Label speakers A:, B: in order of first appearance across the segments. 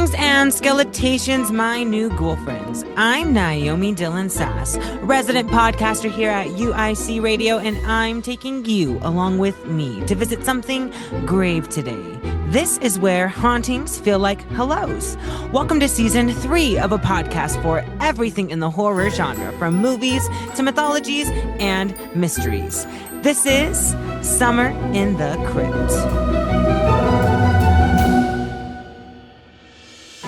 A: Greetings and skeletations, my new ghoul friends. I'm Niomi Dylan Sass, resident podcaster here at UIC Radio, and I'm taking you along with me to visit something grave today. This is where hauntings feel like hellos. Welcome to season 3 of a podcast for everything in the horror genre, from movies to mythologies and mysteries. This is Summer in the Crypt.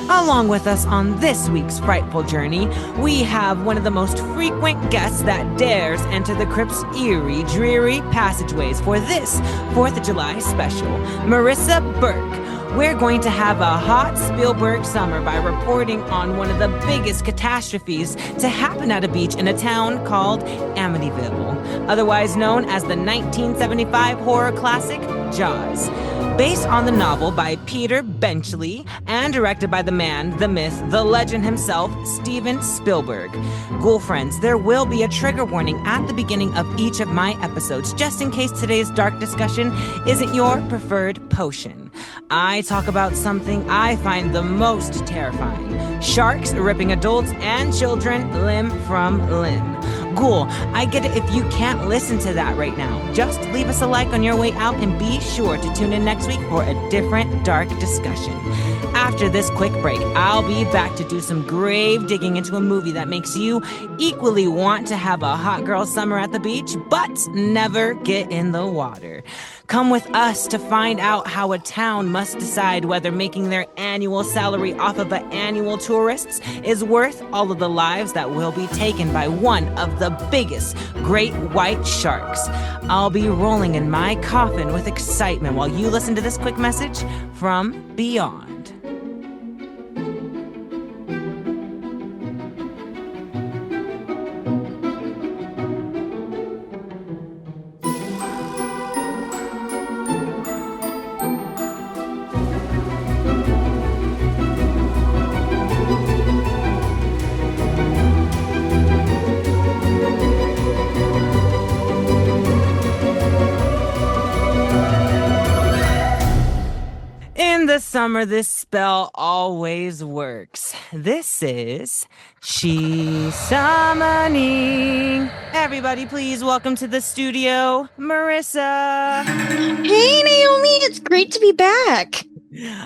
A: Along with us on this week's frightful journey, we have one of the most frequent guests that dares enter the crypt's eerie, dreary passageways for this 4th of July special, Marissa Burke. We're going to have a hot Spielberg summer by reporting on one of the biggest catastrophes to happen at a beach in a town called Amityville, otherwise known as the 1975 horror classic Jaws. Based on the novel by Peter Benchley and directed by the man, the myth, the legend himself, Steven Spielberg. Ghoul friends, there will be a trigger warning at the beginning of each of my episodes, just in case today's dark discussion isn't your preferred potion. I talk about something I find the most terrifying: sharks ripping adults and children limb from limb. Ghoul, I get it if you can't listen to that right now. Just leave us a like on your way out and be sure to tune in next week for a different dark discussion. After this quick break, I'll be back to do some grave digging into a movie that makes you equally want to have a hot girl summer at the beach, but never get in the water. Come with us to find out how a town must decide whether making their annual salary off of the annual tourists is worth all of the lives that will be taken by one of the biggest great white sharks. I'll be rolling in my coffin with excitement while you listen to this quick message from beyond. In the summer, this spell always works. This is She Summoning. Everybody, please welcome to the studio, Marissa.
B: Hey, Naomi, it's great to be back.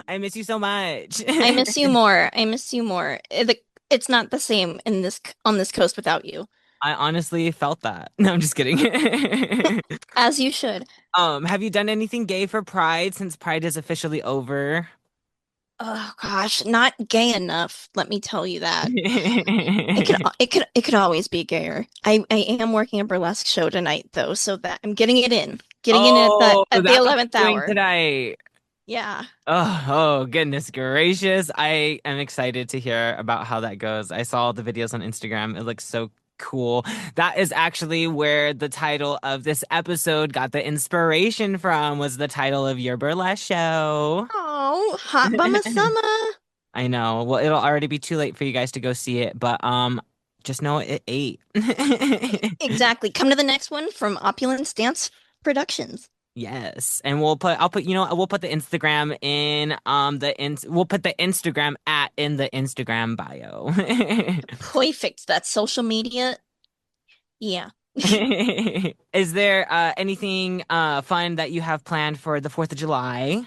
A: I miss you so much.
B: I miss you more. It's not the same on this coast without you.
A: I honestly felt that. No, I'm just kidding.
B: As you should.
A: Have you done anything gay for Pride since Pride is officially over?
B: Oh gosh, not gay enough. Let me tell you that. It could always be gayer. I am working a burlesque show tonight though, so that I'm getting it in. Getting in at the 11th hour
A: tonight.
B: Yeah.
A: Oh, goodness gracious. I am excited to hear about how that goes. I saw the videos on Instagram. It looks so cool. That is actually where the title of this episode got the inspiration from, was the title of your burlesque show.
B: Oh, hot bumma summer.
A: I know. Well, it'll already be too late for you guys to go see it, but just know it ate.
B: Exactly. Come to the next one from Opulence Dance Productions.
A: Yes, and we'll put the Instagram in we'll put the Instagram in the Instagram bio.
B: Perfect. That's social media. Yeah.
A: Is there anything fun that you have planned for the 4th of July?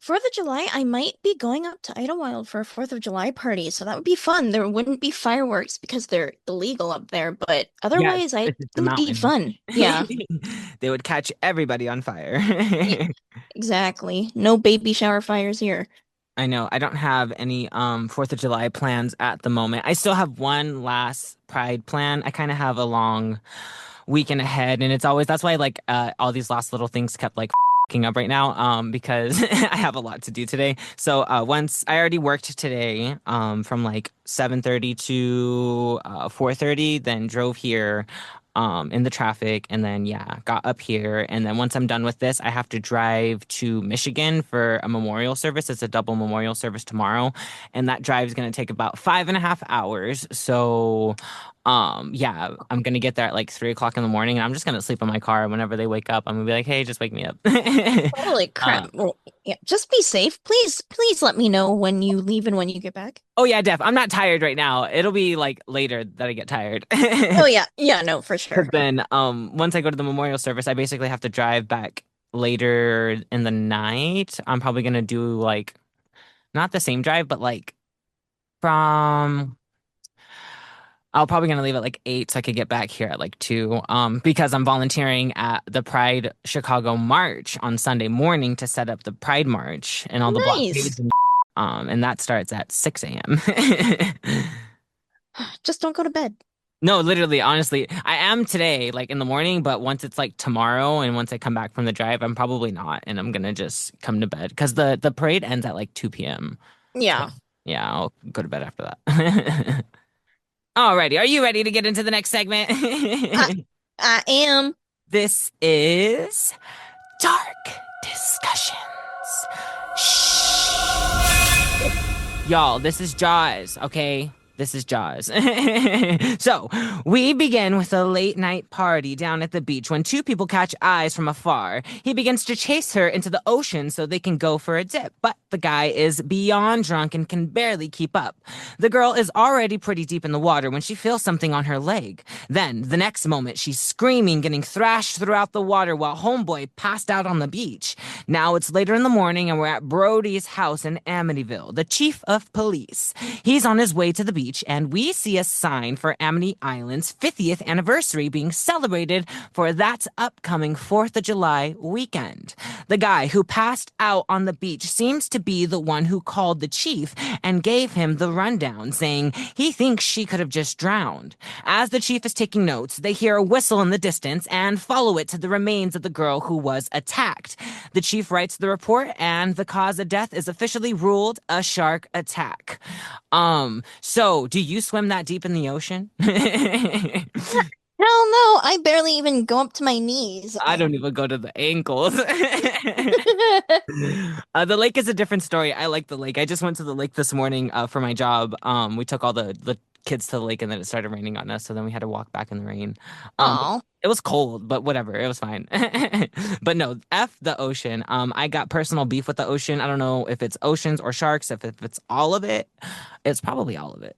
B: 4th of July, I might be going up to Idlewild for a 4th of July party, so that would be fun. There wouldn't be fireworks because they're illegal up there, but otherwise, it would be fun. Yeah.
A: They would catch everybody on fire.
B: Yeah, exactly. No baby shower fires here.
A: I know. I don't have any 4th of July plans at the moment. I still have one last Pride plan. I kind of have a long weekend ahead, and that's why like all these last little things kept like up right now because I have a lot to do today. So once I already worked today from like 7:30 to 4:30, then drove here in the traffic, and then yeah, got up here. And then once I'm done with this, I have to drive to Michigan for a memorial service. It's a double memorial service tomorrow, and that drive is going to take about 5.5 hours. So yeah, I'm gonna get there at like 3 o'clock in the morning, and I'm just gonna sleep in my car. Whenever they wake up, I'm gonna be like, hey, just wake me up.
B: Holy
A: uh,
B: crap. Well, yeah, just be safe. Please let me know when you leave and when you get back.
A: oh yeah, Def, I'm not tired right now. It'll be like later that I get tired.
B: Oh yeah. Yeah, no, for
A: Because
B: sure.
A: then, once I go to the memorial service, I basically have to drive back later in the night. I'm probably gonna do like not the same drive, but like from I'll probably gonna leave at like 8 so I could get back here at like 2. Because I'm volunteering at the Pride Chicago March on Sunday morning to set up the Pride March and all the
B: Nice.
A: blockades and that starts at 6 a.m.
B: Just don't go to bed.
A: No, literally, honestly, I am today, like in the morning, but once it's like tomorrow and once I come back from the drive, I'm probably not, and I'm gonna just come to bed because the parade ends at like 2 p.m. So
B: Yeah.
A: yeah, I'll go to bed after that. Alrighty, are you ready to get into the next segment?
B: I I am.
A: This is Dark Discussions. Shh. Y'all, this is Jaws, okay? This is Jaws. So, we begin with a late night party down at the beach when two people catch eyes from afar. He begins to chase her into the ocean so they can go for a dip, but the guy is beyond drunk and can barely keep up. The girl is already pretty deep in the water when she feels something on her leg. Then, the next moment, she's screaming, getting thrashed throughout the water while homeboy passed out on the beach. Now it's later in the morning and we're at Brody's house in Amityville, the chief of police. He's on his way to the beach and we see a sign for Amity Island's 50th anniversary being celebrated for that upcoming 4th of July weekend. The guy who passed out on the beach seems to be the one who called the chief and gave him the rundown, saying he thinks she could have just drowned. As the chief is taking notes, they hear a whistle in the distance and follow it to the remains of the girl who was attacked. The chief writes the report and the cause of death is officially ruled a shark attack. So do you swim that deep in the ocean?
B: Hell no, I barely even go up to my knees.
A: I don't even go to the ankles. The lake is a different story. I like the lake. I just went to the lake this morning for my job. We took all the kids to the lake and then it started raining on us, so then we had to walk back in the rain.
B: Oh.
A: It was cold, but whatever, it was fine. But no, F the ocean. I got personal beef with the ocean. I don't know if it's oceans or sharks, if it's all of it. It's probably all of it.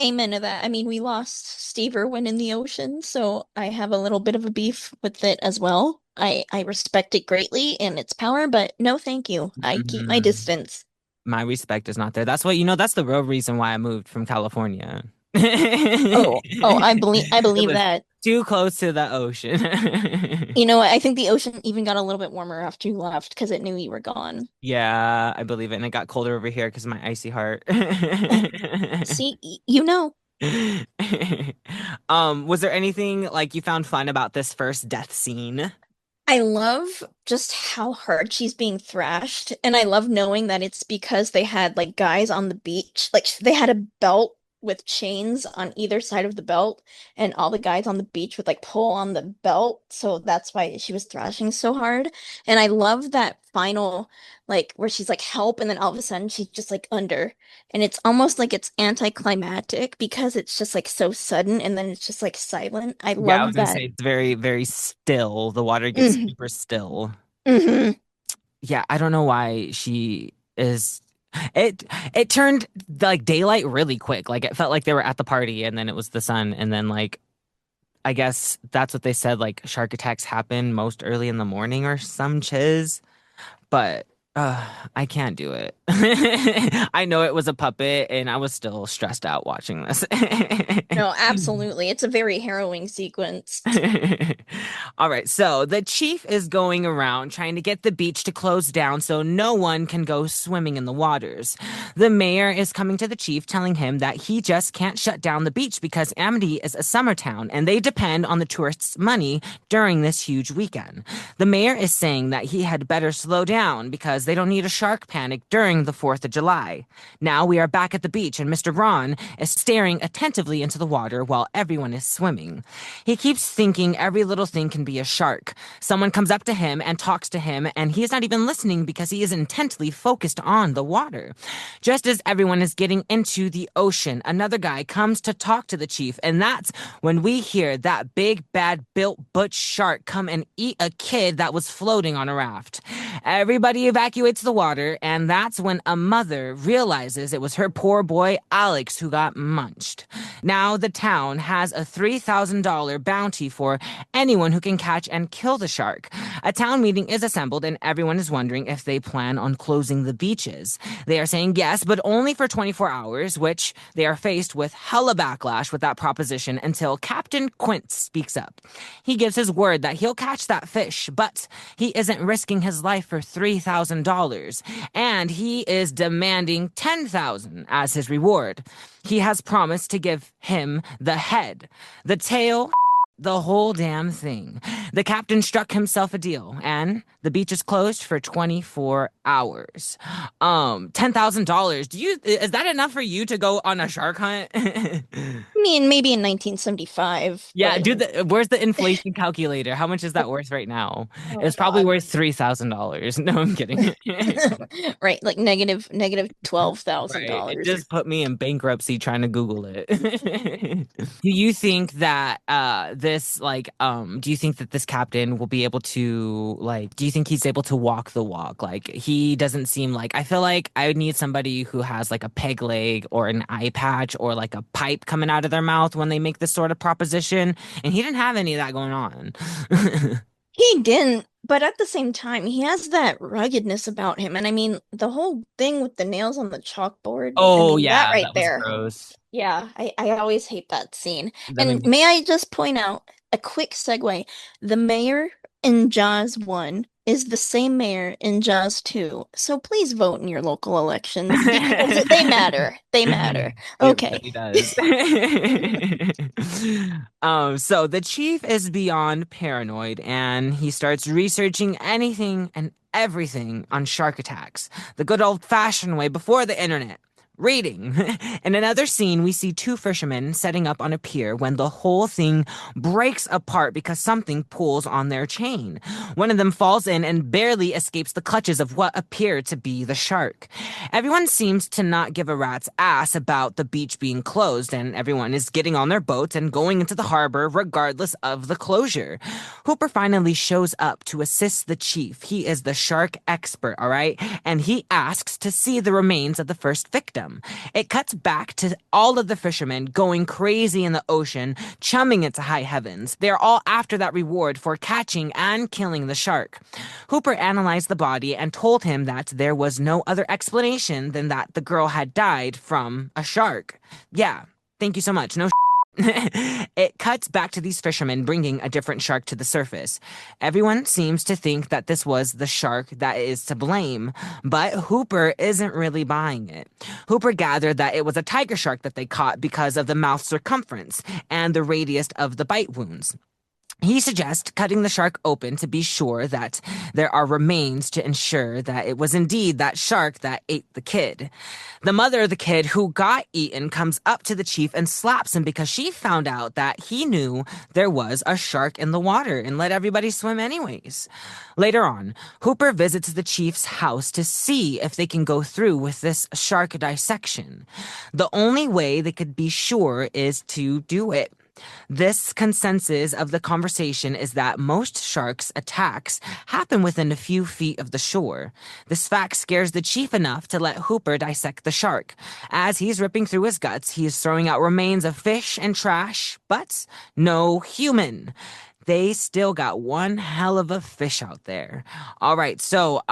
B: Amen to that. I mean, we lost Steve Irwin in the ocean, so I have a little bit of a beef with it as well. I respect it greatly and its power, but no thank you. I keep my
A: Mhm.
B: distance.
A: My respect is not there. That's what, that's the real reason why I moved from California.
B: Oh, I
A: It
B: believe
A: was
B: that.
A: too close to the ocean.
B: You know what? I think the ocean even got a little bit warmer after you left because it knew you were gone.
A: Yeah, I believe it. And it got colder over here because of my icy heart.
B: See, you know.
A: Was there anything like you found fun about this first death scene?
B: I love just how hard she's being thrashed, and I love knowing that it's because they had like guys on the beach. Like they had a belt with chains on either side of the belt, and all the guys on the beach would like pull on the belt, so that's why she was thrashing so hard. And I love that final like where she's like help, and then all of a sudden she's just like under. And it's almost like it's anticlimactic because it's just like so sudden and then it's just like silent. I
A: Yeah, I
B: love
A: was gonna
B: that.
A: say it's very, very still. The water gets
B: Hmm.
A: super still.
B: Hmm.
A: Yeah, I don't know why she is. It it turned like daylight really quick. Like it felt like they were at the party and then it was the sun and then like I guess that's what they said like shark attacks happen most early in the morning or some chiz. But I can't do it. I know it was a puppet and I was still stressed out watching this.
B: No, absolutely. It's a very harrowing sequence.
A: All right, so the chief is going around trying to get the beach to close down so no one can go swimming in the waters. The mayor is coming to the chief telling him that he just can't shut down the beach because Amity is a summer town and they depend on the tourists' money during this huge weekend. The mayor is saying that he had better slow down because because they don't need a shark panic during the 4th of July. Now we are back at the beach, and Mr. Ron is staring attentively into the water while everyone is swimming. He keeps thinking every little thing can be a shark. Someone comes up to him and talks to him, and he is not even listening because he is intently focused on the water. Just as everyone is getting into the ocean, another guy comes to talk to the chief, and that's when we hear that big, bad, built butch shark come and eat a kid that was floating on a raft. Everybody evacuates the water, and that's when a mother realizes it was her poor boy Alex who got munched. Now the town has a $3,000 bounty for anyone who can catch and kill the shark. A town meeting is assembled, and everyone is wondering if they plan on closing the beaches. They are saying yes, but only for 24 hours, which they are faced with hella backlash with that proposition until Captain Quint speaks up. He gives his word that he'll catch that fish, but he isn't risking his life for $3,000, and he is demanding $10,000 as his reward. He has promised to give him the head, the tail, the whole damn thing. The captain struck himself a deal, and the beach is closed for 24 hours. $10,000. Is that enough for you to go on a shark hunt?
B: I mean, maybe in 1975.
A: Yeah,
B: but...
A: where's the inflation calculator? How much is that worth right now?
B: Oh,
A: it's probably worth $3,000. No, I'm kidding.
B: Right, like negative $12,000.
A: Right. It just put me in bankruptcy trying to Google it. Do you think that do you think that this captain will be able to do you think he's able to walk the walk? Like, he doesn't seem like, I feel like I would need somebody who has like a peg leg or an eye patch or like a pipe coming out of their mouth when they make this sort of proposition, and he didn't have any of that going on.
B: He didn't, but at the same time, he has that ruggedness about him. And I mean, the whole thing with the nails on the chalkboard,
A: Oh,
B: I mean,
A: yeah,
B: that right
A: that was
B: there.
A: gross.
B: Yeah, I always hate that scene.
A: That made
B: And
A: me
B: may I just point out a quick segue? The mayor in Jaws 1 is the same mayor in Jaws 2. So please vote in your local elections because they matter. They matter.
A: It
B: Okay.
A: really does. So the chief is beyond paranoid, and he starts researching anything and everything on shark attacks, the good old-fashioned way before the internet. Reading. In another scene, we see two fishermen setting up on a pier when the whole thing breaks apart because something pulls on their chain. One of them falls in and barely escapes the clutches of what appeared to be the shark. Everyone seems to not give a rat's ass about the beach being closed, and everyone is getting on their boats and going into the harbor regardless of the closure. Hooper finally shows up to assist the chief. He is the shark expert, all right? And he asks to see the remains of the first victim. It cuts back to all of the fishermen going crazy in the ocean, chumming it to high heavens. They're all after that reward for catching and killing the shark. Hooper analyzed the body and told him that there was no other explanation than that the girl had died from a shark. Yeah, thank you so much. No It cuts back to these fishermen bringing a different shark to the surface. Everyone seems to think that this was the shark that is to blame, but Hooper isn't really buying it. Hooper gathered that it was a tiger shark that they caught because of the mouth circumference and the radius of the bite wounds. He suggests cutting the shark open to be sure that there are remains to ensure that it was indeed that shark that ate the kid. The mother of the kid who got eaten comes up to the chief and slaps him because she found out that he knew there was a shark in the water and let everybody swim anyways. Later on, Hooper visits the chief's house to see if they can go through with this shark dissection. The only way they could be sure is to do it. This consensus of the conversation is that most sharks' attacks happen within a few feet of the shore. This fact scares the chief enough to let Hooper dissect the shark. As he's ripping through his guts, he is throwing out remains of fish and trash, but no human. They still got one hell of a fish out there. All right, so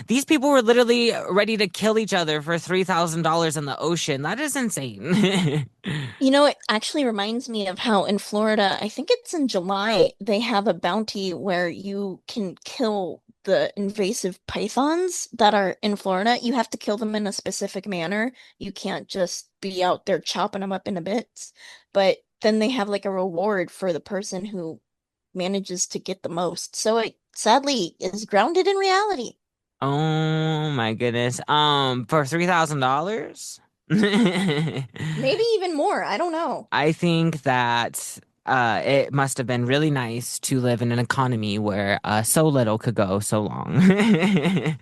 A: these people were literally ready to kill each other for $3,000 in the ocean. That is insane.
B: You know, it actually reminds me of how in Florida, I think it's in July, they have a bounty where you can kill the invasive pythons that are in Florida. You have to kill them in a specific manner. You can't just be out there chopping them up into bits. But then they have like a reward for the person who manages to get the most. So it sadly is grounded in reality.
A: Oh my goodness. For $3,000?
B: Maybe even more. I don't know.
A: I think that it must have been really nice to live in an economy where so little could go so long.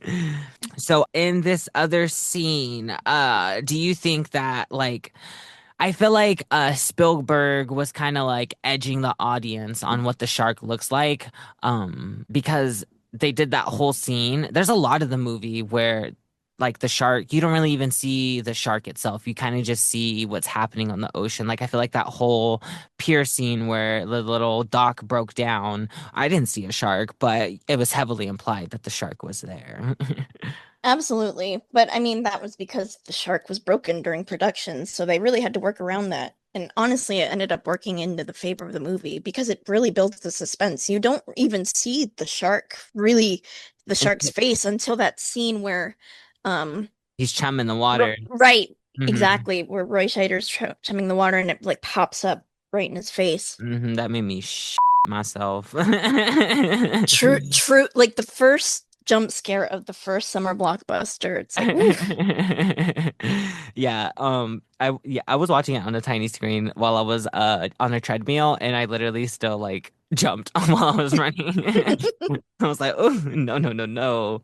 A: So in this other scene, do you think that like I feel like Spielberg was kind of like edging the audience on what the shark looks like, because they did that whole scene. There's a lot of the movie where like the shark, you don't really even see the shark itself. You kind of just see what's happening on the ocean. Like I feel like that whole pier scene where the little dock broke down, I didn't see a shark, but it was heavily implied that the shark was there.
B: Absolutely. But I mean, that was because the shark was broken during production, so they really had to work around that. And honestly, it ended up working into the favor of the movie because it really builds the suspense. You don't even see the shark, really, the shark's face until that scene where, um,
A: He's chumming the water.
B: right,
A: Hmm.
B: exactly, where Roy Scheider's chumming the water and it like pops up right in his face.
A: That made me myself.
B: True, true. Like the first jump scare of the first summer blockbuster. It's like, oof.
A: Yeah, I was watching it on a tiny screen while I was on a treadmill and I literally still like jumped while I was running. I was like, oh no, no, no, no.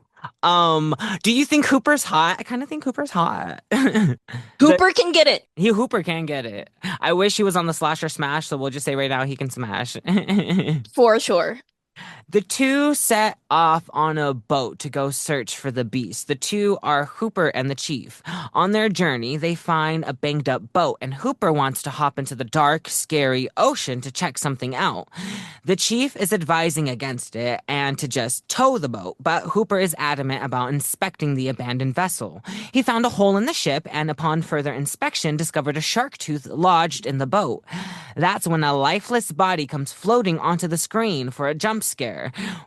A: Do you think Hooper's hot? I kind of think Hooper's hot. The
B: Hooper can get it
A: Hooper can get it. I wish he was on the Slasher Smash, so we'll just say right now he can smash.
B: for sure.
A: The two set off on a boat to go search for the beast. The two are Hooper and the chief. On their journey, they find a banged up boat, and Hooper wants to hop into the dark, scary ocean to check something out. The chief is advising against it and to just tow the boat, but Hooper is adamant about inspecting the abandoned vessel. He found a hole in the ship and, upon further inspection, discovered a shark tooth lodged in the boat. That's when a lifeless body comes floating onto the screen for a jump scare.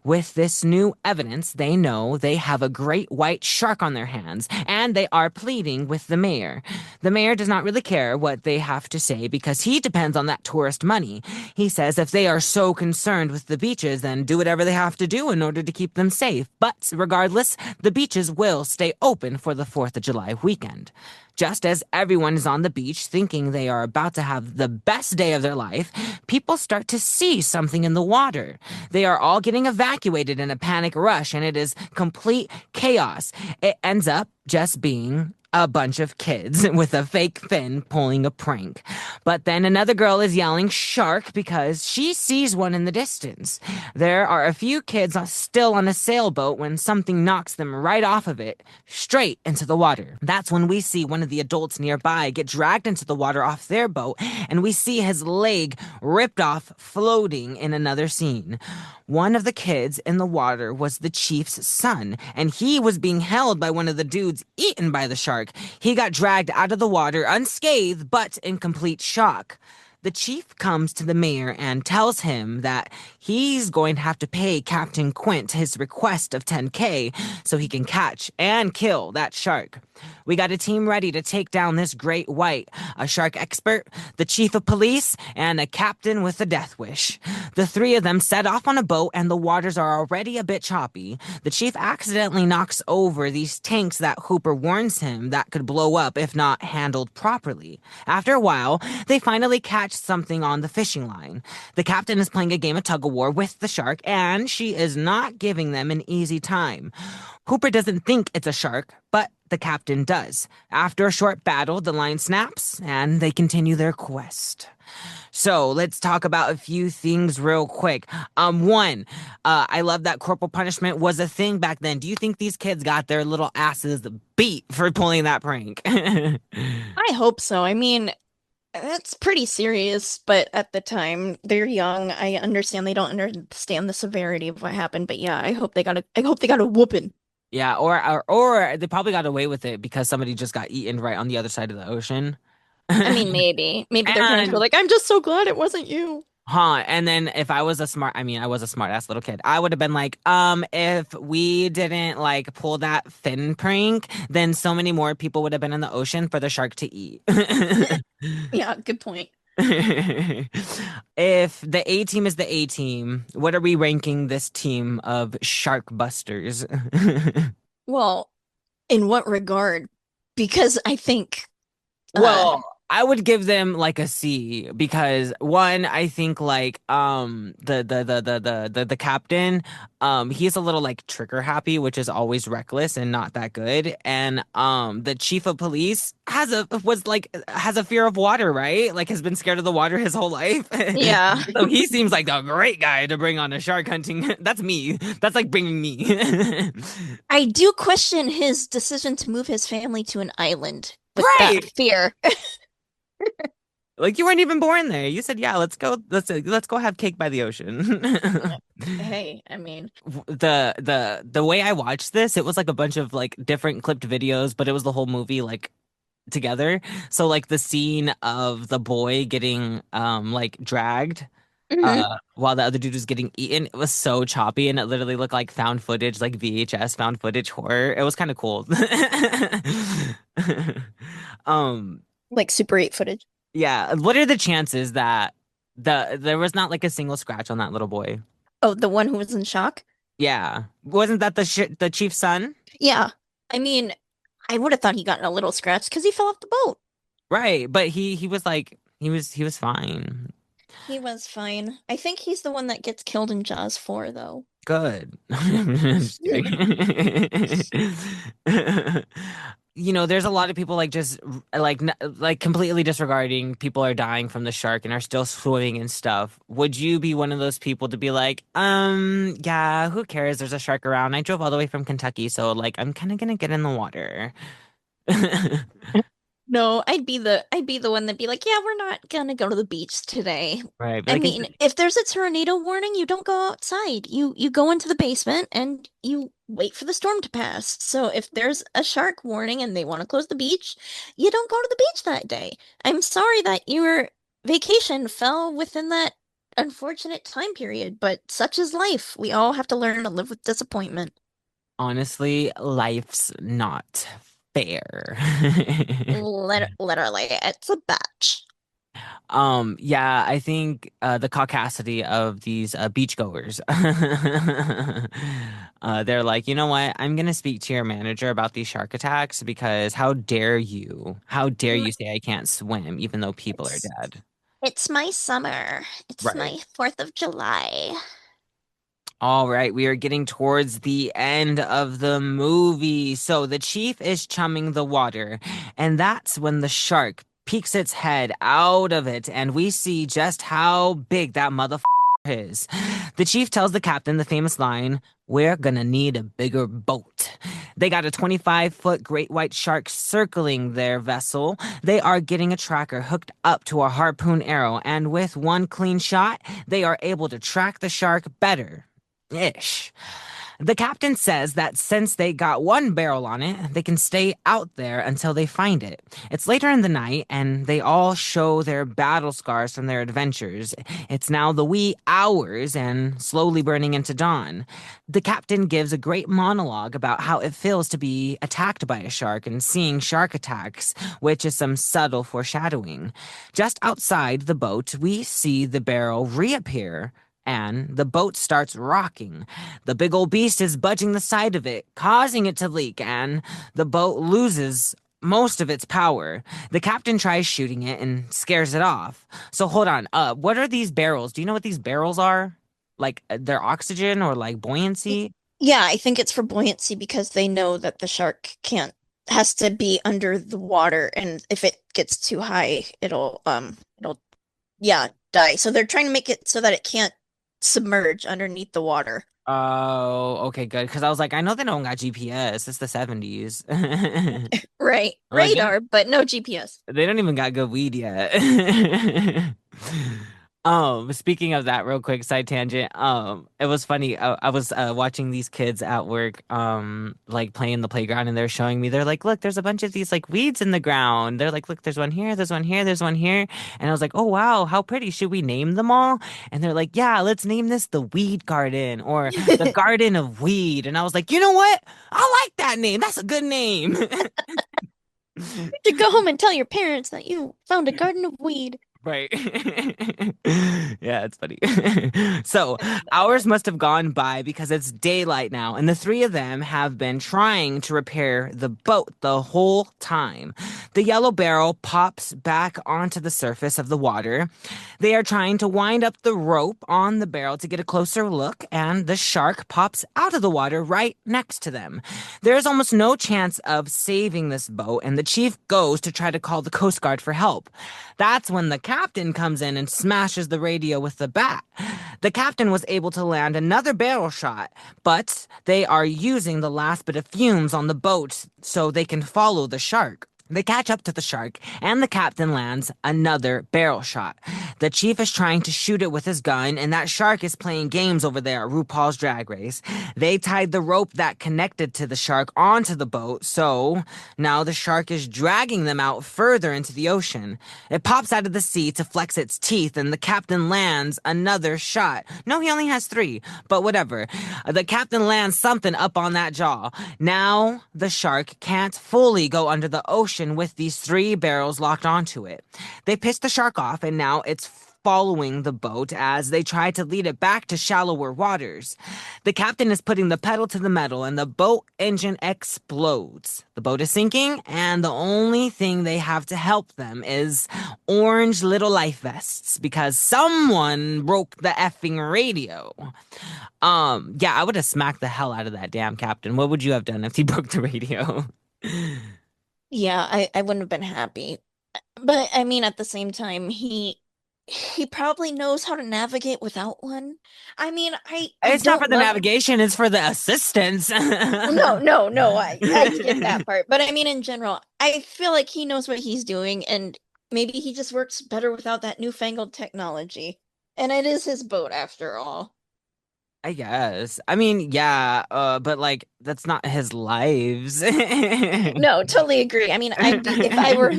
A: With this new evidence, they know they have a great white shark on their hands, and they are pleading with the mayor. The mayor does not really care what they have to say because he depends on that tourist money. He says if they are so concerned with the beaches, then do whatever they have to do in order to keep them safe. But regardless, the beaches will stay open for the 4th of July weekend. Just as everyone is on the beach thinking they are about to have the best day of their life, people start to see something in the water. They are all getting evacuated in a panic rush, and it is complete chaos. It ends up just being a bunch of kids with a fake fin pulling a prank. But then another girl is yelling shark because she sees one in the distance. There are a few kids still on a sailboat when something knocks them right off of it, straight into the water. That's when we see one of the adults nearby get dragged into the water off their boat, and we see his leg ripped off floating in another scene. One of the kids in the water was the chief's son, and he was being held by one of the dudes eaten by the shark. He got dragged out of the water unscathed, but in complete shock. The chief comes to the mayor and tells him that he's going to have to pay Captain Quint his request of 10K so he can catch and kill that shark. We got a team ready to take down this great white, a shark expert, the chief of police, and a captain with a death wish. The three of them set off on a boat and the waters are already a bit choppy. The chief accidentally knocks over these tanks that Hooper warns him that could blow up if not handled properly. After a while, they finally catch something on the fishing line. The captain is playing a game of tug-of-war with the shark and she is not giving them an easy time. Hooper doesn't think it's a shark, but the captain does. After a short battle, the line snaps, and they continue their quest. So let's talk about a few things real quick. One, I love that corporal punishment was a thing back then. Do you think these kids got their little asses beat for pulling that prank?
B: I hope so. I mean, that's pretty serious, but at the time they're young. I understand they don't understand the severity of what happened, but yeah, I hope they got a whooping.
A: Yeah, or they probably got away with it because somebody just got eaten right on the other side of the ocean.
B: I mean, maybe their parents were
A: And
B: like, "I'm just so glad it wasn't you."
A: and then if I was I was a smart ass little kid. I would have been like, if we didn't like pull that fin prank, then so many more people would have been in the ocean for the shark to eat.
B: Yeah, good point.
A: If the A team is the A team, what are we ranking this team of shark busters?
B: Well, in what regard? Because I think uh
A: Well, I would give them like a C because one, I think like the captain, he's a little like trigger happy, which is always reckless and not that good. And the chief of police has a fear of water, right? Like has been scared of the water his whole life.
B: yeah.
A: So he seems like a great guy to bring on a shark hunting. That's me. That's like bringing me.
B: I do question his decision to move his family to an island with that
A: Right.
B: fear.
A: Like you weren't even born there. You said, "Yeah, let's go have cake by the ocean."
B: Hey, I mean,
A: The way I watched this, it was like a bunch of like different clipped videos, but it was the whole movie like together. So like the scene of the boy getting like dragged
B: mhm.
A: while the other dude was getting eaten, it was so choppy and it literally looked like found footage, like VHS found footage horror. It was kind of cool. Um
B: Like Super 8 footage.
A: Yeah, what are the chances that there was not like a single scratch on that little boy?
B: Oh, the one who was in shock?
A: Yeah, wasn't that the chief's son?
B: Yeah. I mean, I would have thought he got in a little scratch because he fell off the boat.
A: Right, but he was like he was fine.
B: He was fine. I think he's the one that gets killed in Jaws 4, though.
A: Good. Just kidding. You know, there's a lot of people like just like completely disregarding people are dying from the shark and are still swimming and stuff. Would you be one of those people to be like, yeah, who cares? There's a shark around. I drove all the way from Kentucky, so like I'm kind of gonna get in the water.
B: No, I'd be the one that'd be like, yeah, we're not gonna go to the beach today.
A: Right. Be
B: I
A: like,
B: mean, if there's a tornado warning, you don't go outside. You go into the basement and you wait for the storm to pass. So if there's a shark warning and they want to close the beach, you don't go to the beach that day. I'm sorry that your vacation fell within that unfortunate time period, but such is life. We all have to learn to live with disappointment.
A: honestly, life's not fair.
B: Literally, it's a batch.
A: Yeah, I think the caucasity of these beachgoers, they're like, you know what? I'm gonna speak to your manager about these shark attacks because how dare you? How dare
B: Mm,
A: you say I can't swim even though people are
B: It's
A: dead?
B: it's my summer. It's
A: Right.
B: my 4th of July.
A: All right, we are getting towards the end of the movie. So the chief is chumming the water, and that's when the shark peeks its head out of it, and we see just how big that motherfucker is. The chief tells the captain the famous line, "We're gonna need a bigger boat." They got a 25-foot great white shark circling their vessel. They are getting a tracker hooked up to a harpoon arrow, and with one clean shot, they are able to track the shark better. Ish. The captain says that since they got one barrel on it, they can stay out there until they find it. It's later in the night, and they all show their battle scars from their adventures. It's now the wee hours and slowly burning into dawn. The captain gives a great monologue about how it feels to be attacked by a shark and seeing shark attacks, which is some subtle foreshadowing. Just outside the boat, we see the barrel reappear and the boat starts rocking. The big old beast is budging the side of it, causing it to leak, and the boat loses most of its power. The captain tries shooting it and scares it off. So hold on. What are these barrels? Do you know what these barrels are? Like their oxygen or like buoyancy?
B: Yeah, I think it's for buoyancy because they know that the shark can't has to be under the water, and if it gets too high, it'll yeah, die. So they're trying to make it so that it can't submerge underneath the water.
A: Oh, okay, good. Because I was like, I know they don't got GPS. It's the 70s.
B: Right.
A: Like,
B: Radar, but no GPS.
A: they don't even got good weed yet. Speaking of that, real quick side tangent. It was funny. I was watching these kids at work, like playing the playground, and they're showing me. They're like, "Look, there's a bunch of these like weeds in the ground." They're like, "Look, there's one here, there's one here, there's one here." And I was like, "Oh wow, how pretty! Should we name them all?" And they're like, "Yeah, let's name this the Weed Garden or the Garden of Weed." And I was like, "You know what? I like that name. That's a good name."
B: To go home and tell your parents that you found a garden of weed.
A: Right. Yeah, it's funny. So,
B: I love that.
A: hours must have gone by because it's daylight now, and the three of them have been trying to repair the boat the whole time. The yellow barrel pops back onto the surface of the water. They are trying to wind up the rope on the barrel to get a closer look, and the shark pops out of the water right next to them. There is almost no chance of saving this boat, and the chief goes to try to call the Coast Guard for help. That's when the captain comes in and smashes the radio with the bat. The captain was able to land another barrel shot, but they are using the last bit of fumes on the boat so they can follow the shark. They catch up to the shark, and the captain lands another barrel shot. The chief is trying to shoot it with his gun, and that shark is playing games over there at RuPaul's Drag Race. They tied the rope that connected to the shark onto the boat, so now the shark is dragging them out further into the ocean. It pops out of the sea to flex its teeth, and the captain lands another shot. No, he only has three, but whatever. The captain lands something up on that jaw. Now the shark can't fully go under the ocean with these three barrels locked onto it. They piss the shark off, and now it's following the boat as they try to lead it back to shallower waters. The captain is putting the pedal to the metal, and the boat engine explodes. The boat is sinking, and the only thing they have to help them is orange little life vests because someone broke the effing radio. Yeah, I would have smacked the hell out of that damn captain. What would you have done if he broke the radio?
B: Yeah, I wouldn't have been happy. But I mean, at the same time, he probably knows how to navigate without one. I mean, I
A: It's not
B: don't
A: for the
B: love.
A: navigation, it's for the assistance.
B: No, no, no, I get that part. But I mean, in general, I feel like he knows what he's doing, and maybe he just works better without that newfangled technology. And it is his boat after all.
A: I guess. I mean, yeah, but like that's not his lives.
B: No, totally agree. I mean, I'd be if I were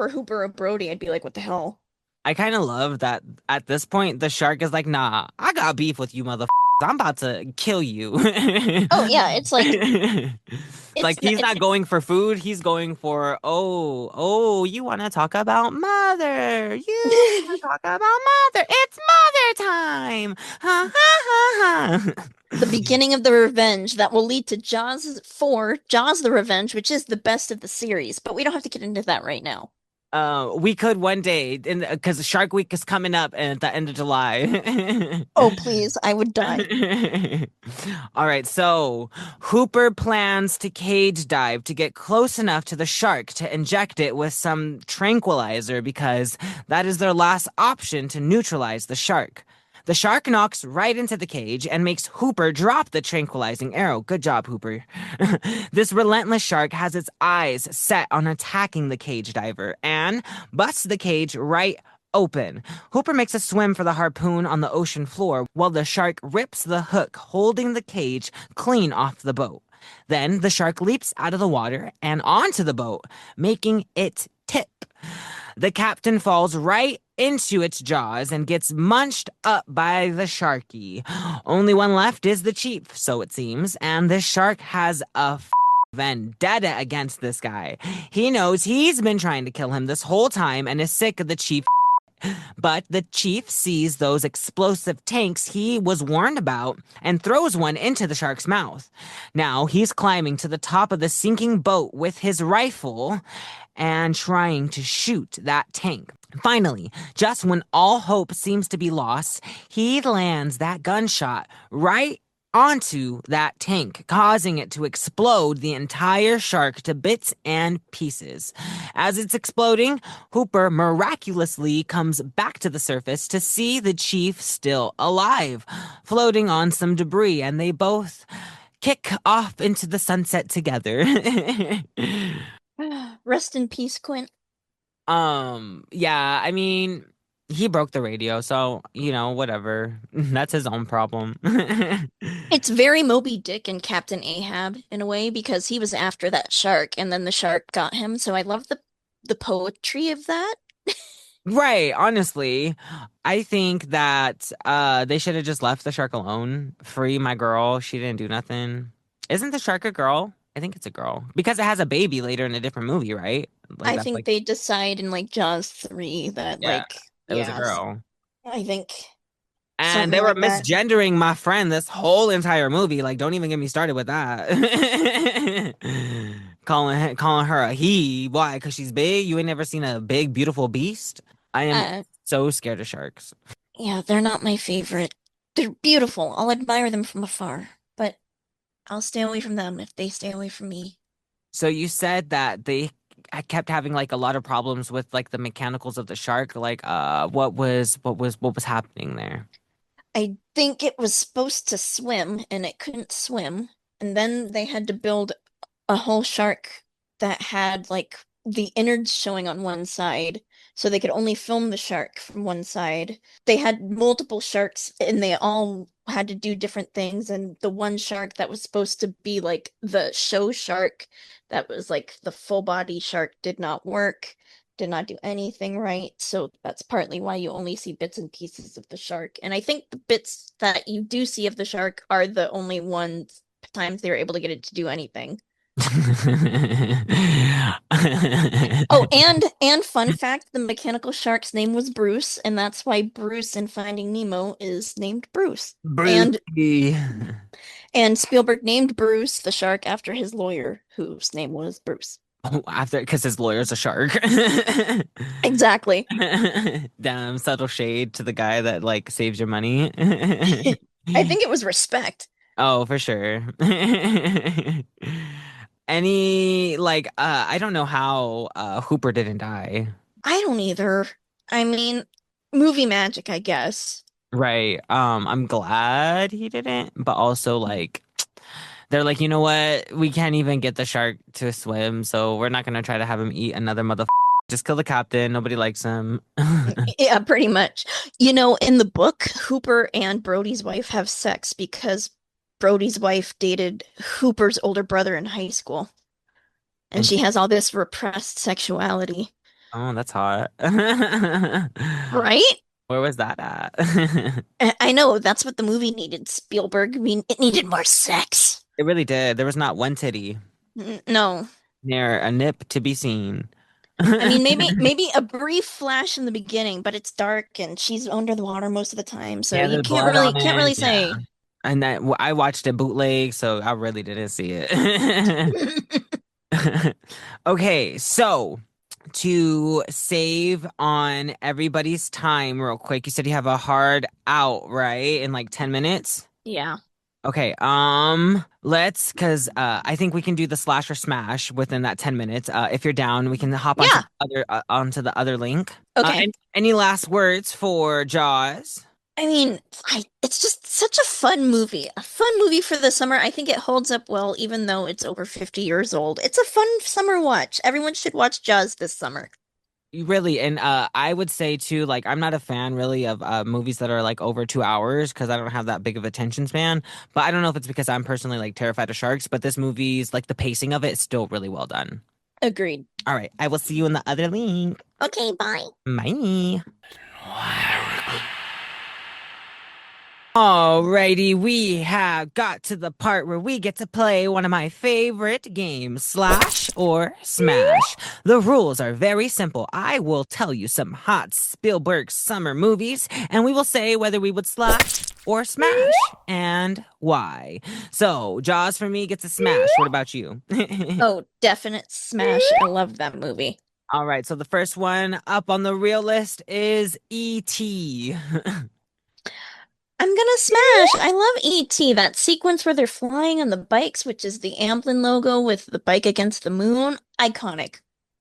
B: Hooper or Brody, I'd be like, what the hell?
A: I kind of love that at this point the shark is like, "Nah, I got beef with you motherfuckers. I'm about to kill you."
B: Oh yeah, it's like
A: Like he's not going for food, he's going for, "Oh, you want to talk about mother. You want to talk about mother. It's mother time." Ha ha ha ha.
B: the beginning of the revenge that will lead to Jaws 4, Jaws the Revenge, which is the best of the series, but we don't have to get into that right now.
A: We could one day, because Shark Week is coming up at the end of July.
B: Oh, please, I would die.
A: All right, so Hooper plans to cage dive to get close enough to the shark to inject it with some tranquilizer because that is their last option to neutralize the shark. The shark knocks right into the cage and makes Hooper drop the tranquilizing arrow. Good job, Hooper. This relentless shark has its eyes set on attacking the cage diver and busts the cage right open. Hooper makes a swim for the harpoon on the ocean floor while the shark rips the hook holding the cage clean off the boat. Then the shark leaps out of the water and onto the boat, making it tip. The captain falls right into its jaws and gets munched up by the sharky. Only one left is the chief, so it seems, and the shark has a vendetta against this guy. He knows he's been trying to kill him this whole time and is sick of the chief. But the chief sees those explosive tanks he was warned about and throws one into the shark's mouth. Now he's climbing to the top of the sinking boat with his rifle and trying to shoot that tank. Finally, just when all hope seems to be lost, he lands that gunshot right onto that tank, causing it to explode the entire shark to bits and pieces. As it's exploding, Hooper miraculously comes back to the surface to see the chief still alive, floating on some debris, and they both kick off into the sunset together.
B: Rest in peace, Quint.
A: Yeah, I mean, he broke the radio, so, whatever. That's his own problem.
B: It's very Moby Dick and Captain Ahab in a way because he was after that shark and then the shark got him. So I love the poetry of that.
A: Right, honestly, I think that they should have just left the shark alone. Free my girl. She didn't do nothing. Isn't the shark a girl? I think it's a girl because it has a baby later in a different movie, right? Like
B: I
A: that's
B: think
A: like
B: they decide in like Jaws 3 that
A: yeah,
B: like
A: it was a
B: yes,
A: girl.
B: I think
A: And
B: something
A: they were
B: like that.
A: misgendering my friend this whole entire movie. Like, don't even get me started with that. Calling her a he. Why? Because she's big? You ain't never seen a big, beautiful beast? I am
B: Uh,
A: so scared of sharks.
B: yeah, they're not my favorite. They're beautiful. I'll admire them from afar, but I'll stay away from them if they stay away from me.
A: So you said that they I kept having like a lot of problems with like the mechanicals of the shark. Like, what was happening there?
B: I think it was supposed to swim and it couldn't swim. And then they had to build a whole shark that had like the innards showing on one side. So they could only film the shark from one side. They had multiple sharks and they all had to do different things. And the one shark that was supposed to be like the show shark, that was like the full body shark, did not work, did not do anything right. So that's partly why you only see bits and pieces of the shark. And I think the bits that you do see of the shark are the only ones times they were able to get it to do anything. Oh, and fun fact, the mechanical shark's name was Bruce, and that's why Bruce in Finding Nemo is named Bruce. And
A: Brucey.
B: Spielberg named Bruce the shark after his lawyer, whose name was Bruce.
A: After, because his lawyer's a shark.
B: Exactly.
A: Damn, subtle shade to the guy that like saves your money.
B: I think it was respect.
A: Oh, for sure. Any like I don't know how Hooper didn't die.
B: I don't either. I mean, movie magic, I guess.
A: Right. I'm glad he didn't, but also like they're like, you know what? We can't even get the shark to swim, so we're not gonna try to have him eat another mother. Just kill the captain. Nobody likes him.
B: Yeah, pretty much. You know, in the book, Hooper and Brody's wife have sex because Brody's wife dated Hooper's older brother in high school, and
A: And
B: she has all this repressed sexuality.
A: oh, that's hot.
B: Right?
A: Where was that at?
B: I know, that's what the movie needed, Spielberg. I mean, it needed more sex.
A: It really did. There was not one titty
B: No.
A: near a nip to be seen.
B: I mean, maybe a brief flash in the beginning, but it's dark and she's under the water most of the time, so
A: Yeah,
B: you
A: there's blood on
B: can't
A: it.
B: really
A: Yeah.
B: say.
A: And that I watched it bootleg, so I really didn't see it. Okay, so to save on everybody's time real quick, you said you have a hard out, right? In like 10 minutes?
B: Yeah.
A: Okay, let's, cause I think we can do the slash or smash within that 10 minutes. If you're down, we can hop
B: Yeah.
A: onto the other link.
B: Okay.
A: Any last words for Jaws?
B: I mean, it's just such a fun movie. A fun movie for the summer. I think it holds up well, even though it's over 50 years old. It's a fun summer watch. Everyone should watch Jaws this summer.
A: Really, and I would say too, like I'm not a fan really of movies that are like over 2 hours because I don't have that big of attention span. But I don't know if it's because I'm personally like terrified of sharks, but this movie's like the pacing of it is still really well done.
B: Agreed.
A: All right, I will see you in the other link.
B: Okay, bye.
A: Bye. Alrighty, we have got to the part where we get to play one of my favorite games, Slash or Smash. The rules are very simple. I will tell you some hot Spielberg summer movies, and we will say whether we would slash or smash and why. So, Jaws for me gets a smash. What about you?
B: Oh, definite smash. I love that movie.
A: All right, so the first one up on the real list is E.T.
B: I'm gonna smash. I love E.T. That sequence where they're flying on the bikes, which is the Amblin logo with the bike against the moon. Iconic.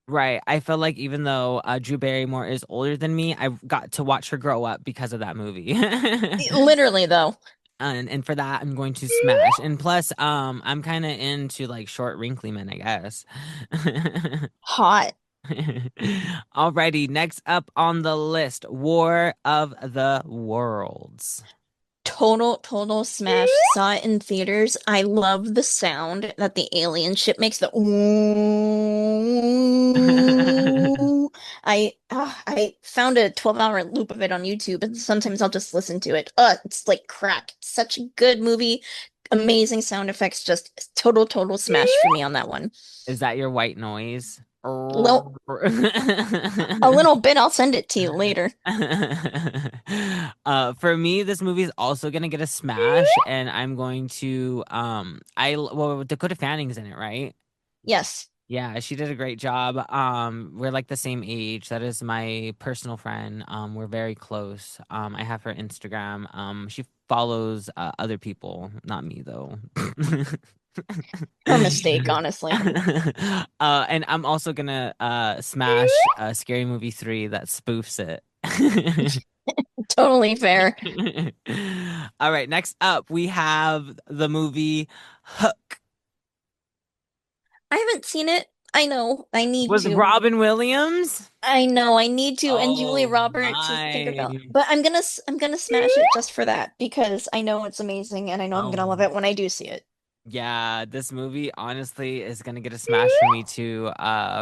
A: Right. I feel like even though Drew Barrymore is older than me, I got to watch her grow up because of that movie.
B: Literally, though.
A: And for that, I'm going to smash. And plus, I'm kind of into like short, wrinkly men, I guess.
B: Hot.
A: Alrighty, next up on the list, War of the Worlds.
B: Total smash. Saw it in theaters. I love the sound that the alien ship makes. The ooh. I found a 12-hour loop of it on YouTube, and sometimes I'll just listen to it. It's like crack. It's such a good movie. Amazing sound effects, just total smash for me on that one.
A: Is that your white noise?
B: Little, a little bit, I'll send it to you later.
A: For me, this movie is also gonna get a smash, and I'm going to well, Dakota Fanning's in it, right?
B: Yes.
A: Yeah, she did a great job. We're like the same age. That is my personal friend. We're very close. I have her Instagram. She follows other people, not me though.
B: Her mistake, honestly.
A: And I'm also gonna smash Scary Movie 3 that spoofs it.
B: Totally fair.
A: All right, next up we have the movie Hook.
B: I haven't seen it. I know. I need
A: With
B: to.
A: Robin Williams.
B: I know. I need to. And Julia
A: Oh
B: Roberts is thinking about.
A: my.
B: But I'm gonna smash it just for that because I know it's amazing and I know I'm gonna
A: Oh
B: love it when I do see it.
A: yeah, this movie honestly is gonna get a smash for me too.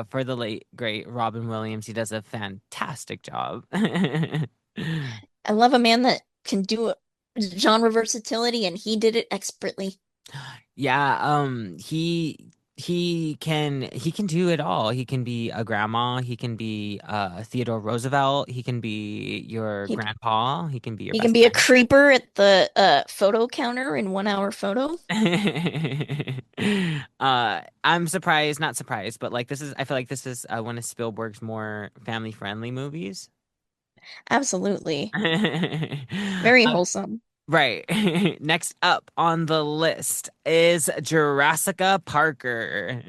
A: For the late great Robin Williams, he does a fantastic job.
B: I love a man that can do genre versatility and he did it expertly.
A: Yeah, he can do it all. He can be a grandma, he can be Theodore Roosevelt, he can be your
B: He
A: grandpa, he can be your
B: he can
A: best
B: be a
A: friend.
B: creeper at the photo counter in 1 hour photo.
A: I'm surprised, not surprised, but like I feel like this is one of Spielberg's more family friendly movies.
B: Absolutely. Very
A: Uh,
B: wholesome.
A: right. Next up on the list is Jurassica Parker.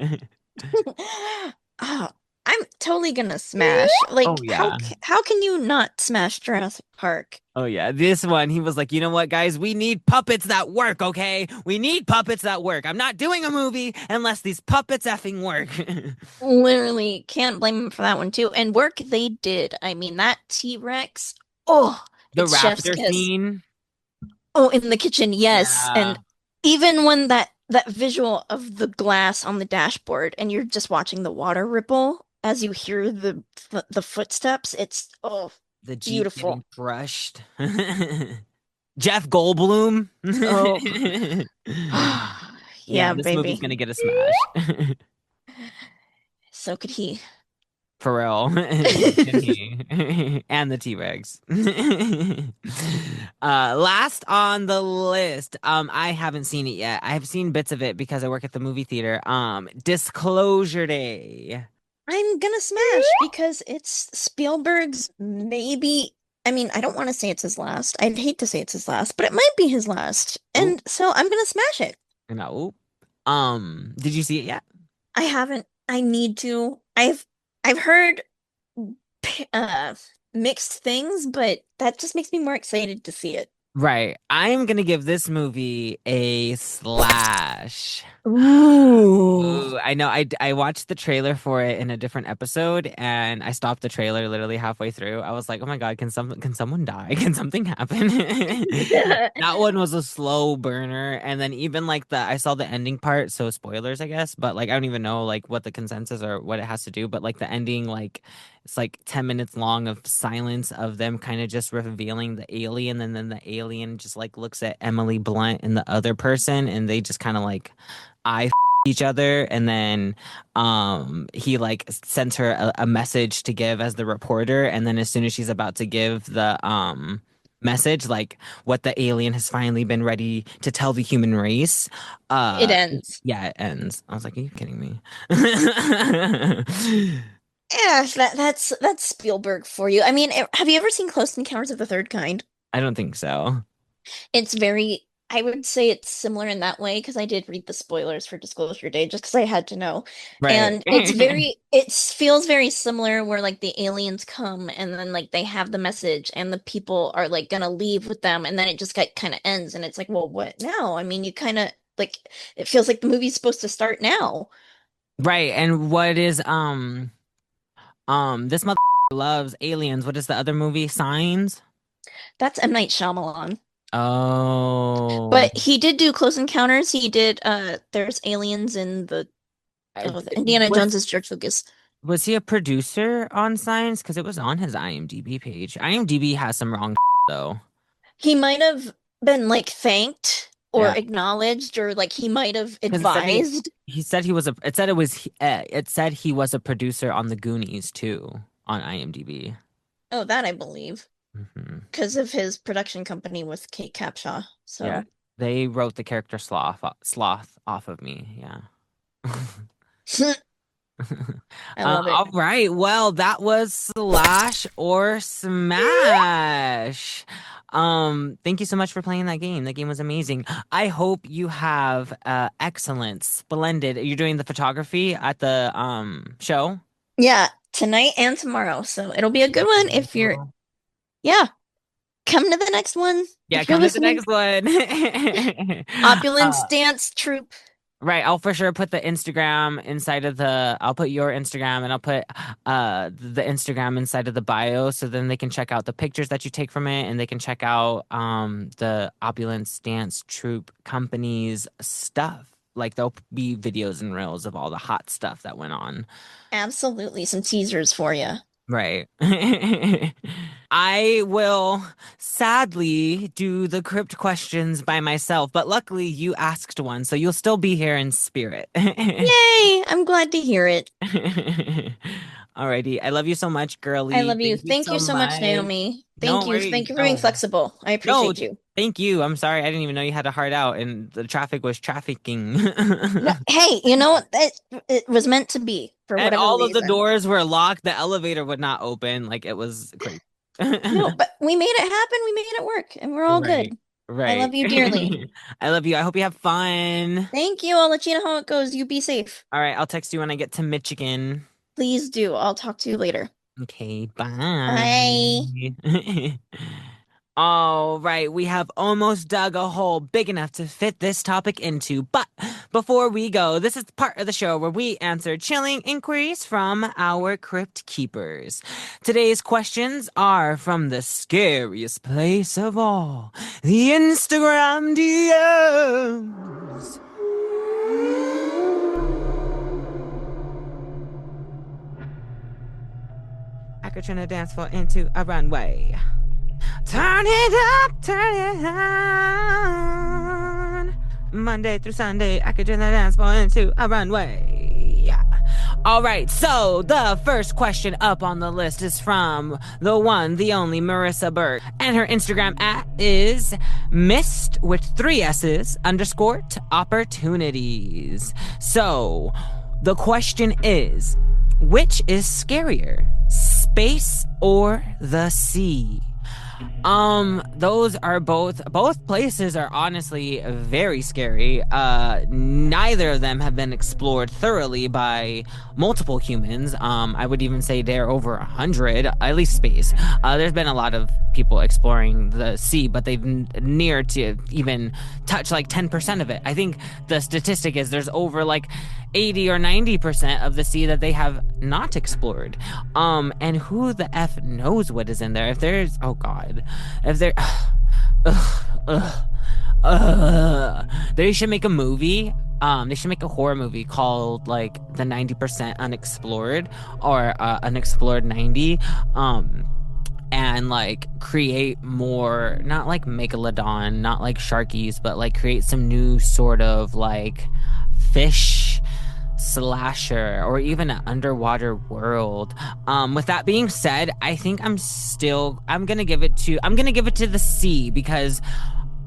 B: Ah, I'm totally gonna smash.
A: Oh
B: Like,
A: yeah.
B: how can you not smash Jurassic Park?
A: Oh yeah. This one, he was like, you know what, guys? We need puppets that work, okay? We need puppets that work. I'm not doing a movie unless these puppets effing work.
B: Literally, can't blame him for that one too. And work they did. I mean, that T-Rex, oh,
A: The
B: it's chef's
A: raptor
B: kiss.
A: scene.
B: Oh, in the kitchen, yes.
A: Yeah.
B: And even when that visual of the glass on the dashboard and you're just watching the water ripple as you hear the footsteps, it's
A: The Jeep getting
B: beautiful.
A: crushed. Jeff Goldblum.
B: Oh,
A: Yeah,
B: yeah,
A: this movie's
B: baby.
A: gonna get a smash.
B: So could he.
A: For real. So can he. And the T-Rex. Last on the list. I haven't seen it yet. I have seen bits of it because I work at the movie theater. Disclosure Day.
B: I'm gonna smash because it's Spielberg's maybe. I mean, I don't want to say it's his last. I'd hate to say it's his last, but it might be his last.
A: Oop,
B: And so I'm gonna smash it.
A: no, oop. Did you see it yet?
B: I haven't. I need to. I've heard uh mixed things, but that just makes me more excited to see it.
A: Right. I'm gonna give this movie a slash.
B: Ooh.
A: Ooh, I know. I watched the trailer for it in a different episode, and I stopped the trailer literally halfway through. I was like, "Oh my God, can someone die? Can something happen?" That one was a slow burner, and then even like I saw the ending part, so spoilers, I guess, but like I don't even know like what the consensus or what it has to do, but like the ending, like it's like 10 minutes long of silence of them kind of just revealing the alien, and then the alien just like looks at Emily Blunt and the other person, and they just kind of like eye each other, and then he like sends her a message to give as the reporter, and then as soon as she's about to give the message, like what the alien has finally been ready to tell the human race,
B: It ends.
A: yeah, it ends. I was like, are you kidding me?
B: Yeah, that's Spielberg for you. I mean, have you ever seen Close Encounters of the Third Kind?
A: I don't think so.
B: It's very, I would say it's similar in that way because I did read the spoilers for Disclosure Day just because I had to know.
A: Right.
B: And it's very, it feels very similar where like the aliens come and then like they have the message and the people are like gonna leave with them and then it just like kind of ends and it's like, well, what now? I mean, you kind of like, it feels like the movie's supposed to start now.
A: Right. And what is this mother loves aliens. What is the other movie? Signs?
B: That's M. Night Shyamalan.
A: Oh.
B: But he did do Close Encounters. He did there's aliens in the
A: I-
B: oh, the Indiana
A: Was
B: Jones is George Lucas.
A: Was he a producer on Science? Because it was on his IMDb page. IMDb has some wrong though.
B: He might have been like thanked or
A: Yeah,
B: acknowledged, or like he might have
A: because it said
B: advised.
A: he said he was a. It said he was a producer on the Goonies too on IMDb.
B: Oh, that I believe.
A: Hmm.
B: Because of his production company with Kate Capshaw.
A: Yeah,
B: So
A: they wrote the character Sloth off of me. Yeah.
B: I love it.
A: All right. Well, that was Slash or Smash. Thank you so much for playing that game. That game was amazing. I hope you have excellent, splendid. You're doing the photography at the show.
B: Yeah, tonight and tomorrow. So it'll be a good one if you're, yeah, come to the next one
A: Yeah,
B: if you're
A: come to the
B: listening.
A: next one.
B: Opulence Dance Troupe.
A: Right, I'll for sure put the Instagram inside of the I'll put your Instagram and I'll put the Instagram inside of the bio so then they can check out the pictures that you take from it and they can check out the Opulence Dance Troupe company's stuff. Like there'll be videos and reels of all the hot stuff that went on.
B: Absolutely, some teasers for you.
A: Right. I will sadly do the crypt questions by myself, but luckily you asked one, so you'll still be here in spirit.
B: Yay! I'm glad to hear it.
A: Alrighty. I love you so much,
B: I
A: girly.
B: love you.
A: Thank you
B: Thank
A: so
B: you so much,
A: much.
B: Naomi.
A: No
B: Thank you.
A: worries.
B: Thank you for being
A: No.
B: flexible. I
A: No,
B: appreciate you.
A: thank you. I'm sorry. I didn't even know you had a heart out and the traffic was trafficking.
B: No, hey, you know what? It was meant to be for
A: And
B: whatever
A: all of the
B: reason.
A: doors were locked. The elevator would not open. Like it was crazy.
B: No, but we made it happen. We made it work, and we're all good.
A: Right.
B: I
A: Right.
B: love you dearly.
A: I love you. I hope you have fun.
B: Thank you. I'll let you know how it goes. You be safe.
A: All right. I'll text you when I get to Michigan.
B: Please do. I'll talk to you later.
A: Okay. Bye.
B: Bye.
A: All right. We have almost dug a hole big enough to fit this topic into. But before we go, this is the part of the show where we answer chilling inquiries from our crypt keepers. Today's questions are from the scariest place of all, the Instagram DMs. I could turn a dance floor into a runway. Turn it up, turn it on. Monday through Sunday, I could turn the dance floor into a runway. Yeah. All right, so the first question up on the list is from the one, the only Marissa Burke. And her Instagram at is missed with 3 S's underscore to opportunities. So the question is, which is scarier, space or the sea? Those are both places are honestly very scary. Neither of them have been explored thoroughly by multiple humans. I would even say they're over 100, at least space. There's been a lot of people exploring the sea, but they've near to even touch like 10% of it. I think the statistic is there's over like 80 or 90% of the sea that they have not explored. And who the F knows what is in there? If there's, oh God, if there, they should make a movie. They should make a horror movie called like the 90% unexplored or unexplored 90. And like create more, not like Megalodon, not like Sharkies, but like create some new sort of like fish slasher or even an underwater world. With that being said, I think I'm gonna give it to the sea because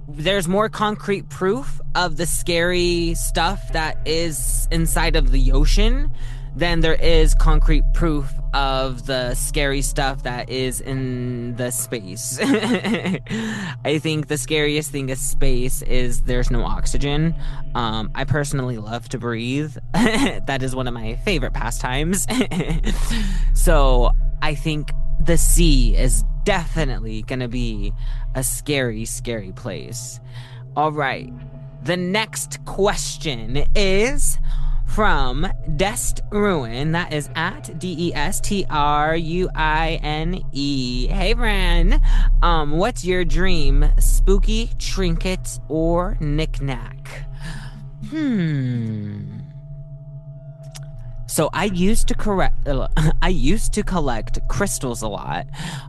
A: there's more concrete proof of the scary stuff that is inside of the ocean than there is concrete proof of the scary stuff that is in the space. I think the scariest thing is space is there's no oxygen. I personally love to breathe. That is one of my favorite pastimes. So I think the sea is definitely gonna be a scary, scary place. All right. The next question is from Dest Ruin. That is at DESTRUINE. Hey, Bran. What's your dream? Spooky, trinket, or knickknack? So I used to I used to collect crystals a lot.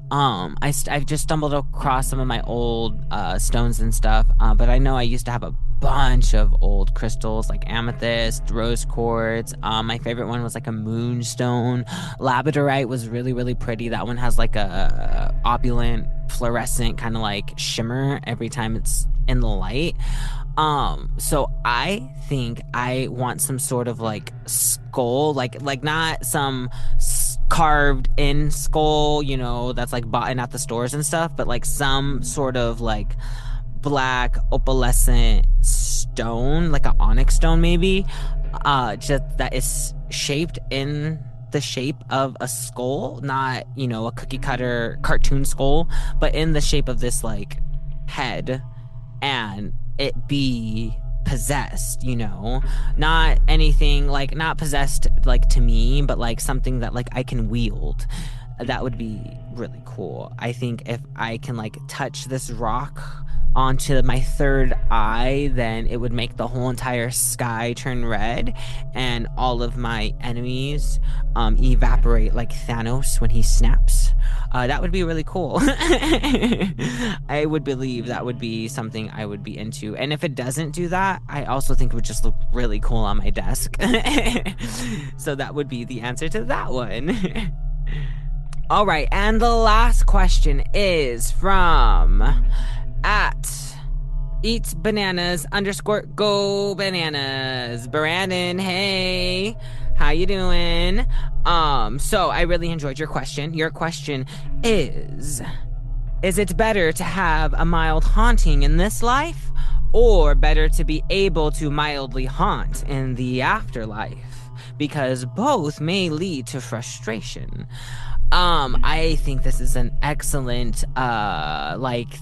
A: I just stumbled across some of my old stones and stuff. But I know I used to have a bunch of old crystals like amethyst, rose quartz. My favorite one was like a moonstone. Labradorite was really, really pretty. That one has like a opulent, fluorescent kind of like shimmer every time it's in the light. So I think I want some sort of like skull, like not some carved in skull, that's like bought in at the stores and stuff, but like some sort of like black opalescent stone, like an onyx stone maybe, just that is shaped in the shape of a skull, not, a cookie cutter cartoon skull, but in the shape of this like head, and it be possessed, not anything like not possessed like to me, but like something that like I can wield. That would be really cool. I think if I can like touch this rock onto my third eye, then it would make the whole entire sky turn red and all of my enemies evaporate like Thanos when he snaps. That would be really cool. I would believe that would be something I would be into. And if it doesn't do that, I also think it would just look really cool on my desk. So that would be the answer to that one. All right, and the last question is from at eats bananas _ go bananas. Brandon, hey, how you doing? So I really enjoyed your question. Your question is it better to have a mild haunting in this life, or better to be able to mildly haunt in the afterlife? Because both may lead to frustration. I think this is an excellent,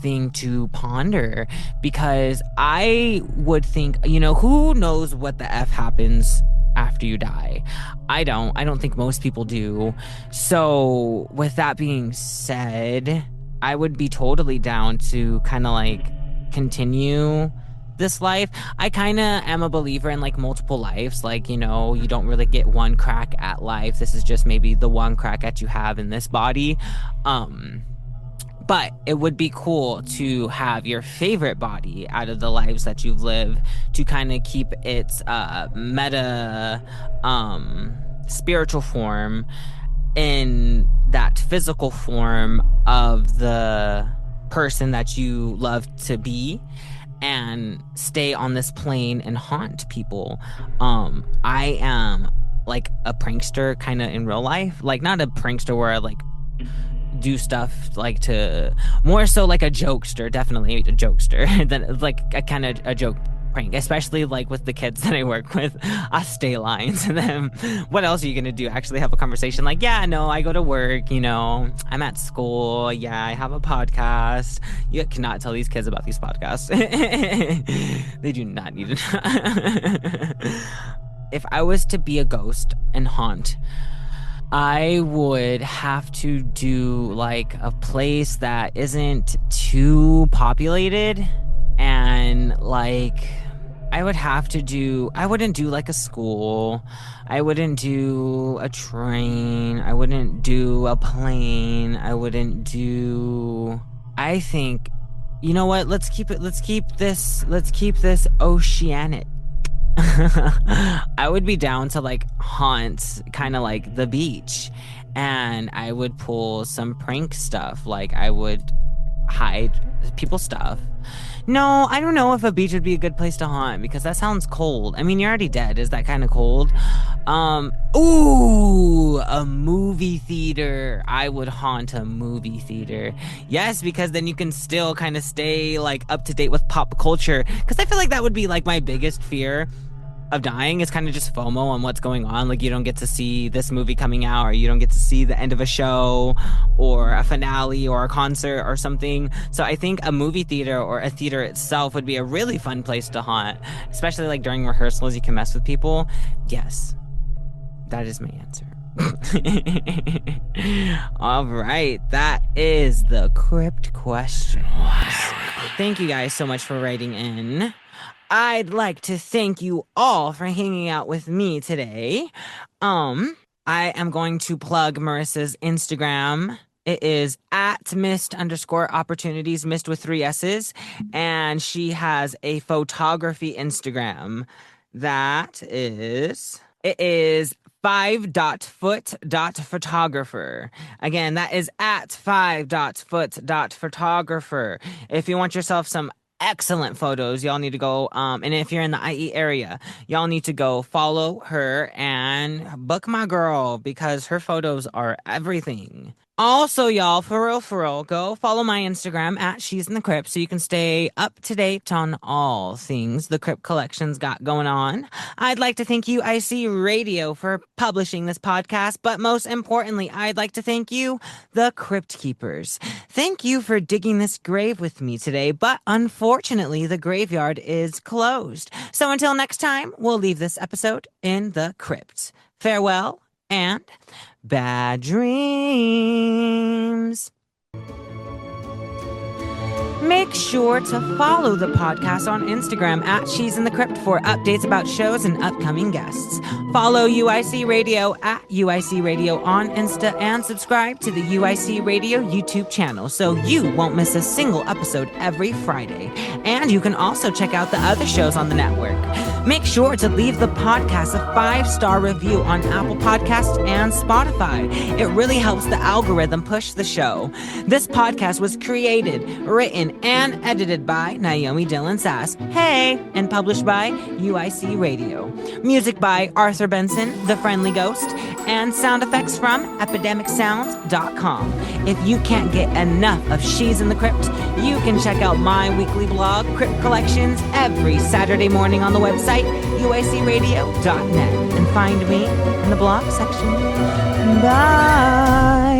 A: thing to ponder, because I would think, who knows what the F happens after you die? I don't think most people do. So with that being said, I would be totally down to kind of like continue this life. I kind of am a believer in like multiple lives. Like, you don't really get one crack at life. This is just maybe the one crack at you have in this body. But it would be cool to have your favorite body out of the lives that you've lived, to kind of keep its meta spiritual form in that physical form of the person that you love to be, and stay on this plane and haunt people. I am like a prankster kind of in real life, like not a prankster where I like do stuff like to, more so like a jokester, definitely a jokester than like a kind of a joke prank, especially like with the kids that I work with. I stay lying to them. What else are you gonna do? Actually have a conversation like, yeah, no, I go to work, I'm at school, yeah, I have a podcast. You cannot tell these kids about these podcasts. They do not need to know. If I was to be a ghost and haunt, I would have to do like a place that isn't too populated, and like I wouldn't do like a school. I wouldn't do a train. I wouldn't do a plane. I think, you know what? Let's keep this oceanic. I would be down to like haunt kind of like the beach, and I would pull some prank stuff. Like I would hide people's stuff. No, I don't know if a beach would be a good place to haunt, because that sounds cold. I mean, you're already dead. Is that kind of cold? Ooh, a movie theater. I would haunt a movie theater. Yes, because then you can still kind of stay like up to date with pop culture. Because I feel like that would be like my biggest fear of dying, is kind of just FOMO on what's going on. Like you don't get to see this movie coming out, or you don't get to see the end of a show or a finale or a concert or something. So I think a movie theater or a theater itself would be a really fun place to haunt, especially like during rehearsals. You can mess with people. Yes, that is my answer. All right, that is the Crypt questions. Thank you guys so much for writing in. I'd like to thank you all for hanging out with me today. I am going to plug Marissa's Instagram. It is at missed_opportunities, missed with 3 S's. And she has a photography Instagram it is 5.foot.photographer. Again, that is at 5.foot.photographer. If you want yourself some excellent photos, y'all need to go, and if you're in the IE area, y'all need to go follow her and book my girl, because her photos are everything. Also, y'all, for real, go follow my Instagram at She's in the Crypt so you can stay up to date on all things the Crypt Collection's got going on. I'd like to thank UIC Radio for publishing this podcast, but most importantly, I'd like to thank you, the Crypt Keepers. Thank you for digging this grave with me today, but unfortunately, the graveyard is closed. So until next time, we'll leave this episode in the crypt. Farewell and bad dreams. Make sure to follow the podcast on Instagram at She's in the Crypt for updates about shows and upcoming guests. Follow UIC Radio at UIC Radio on Insta and subscribe to the UIC Radio YouTube channel so you won't miss a single episode every Friday. And you can also check out the other shows on the network. Make sure to leave the podcast a 5-star review on Apple Podcasts and Spotify. It really helps the algorithm push the show. This podcast was created, written, and edited by Niomi Dylan Sass, and published by UIC Radio. Music by Arthur Benson, The Friendly Ghost, and sound effects from epidemicsounds.com. If you can't get enough of She's in the Crypt, you can check out my weekly blog, Crypt Collections, every Saturday morning on the website, uicradio.net, and find me in the blog section. Bye!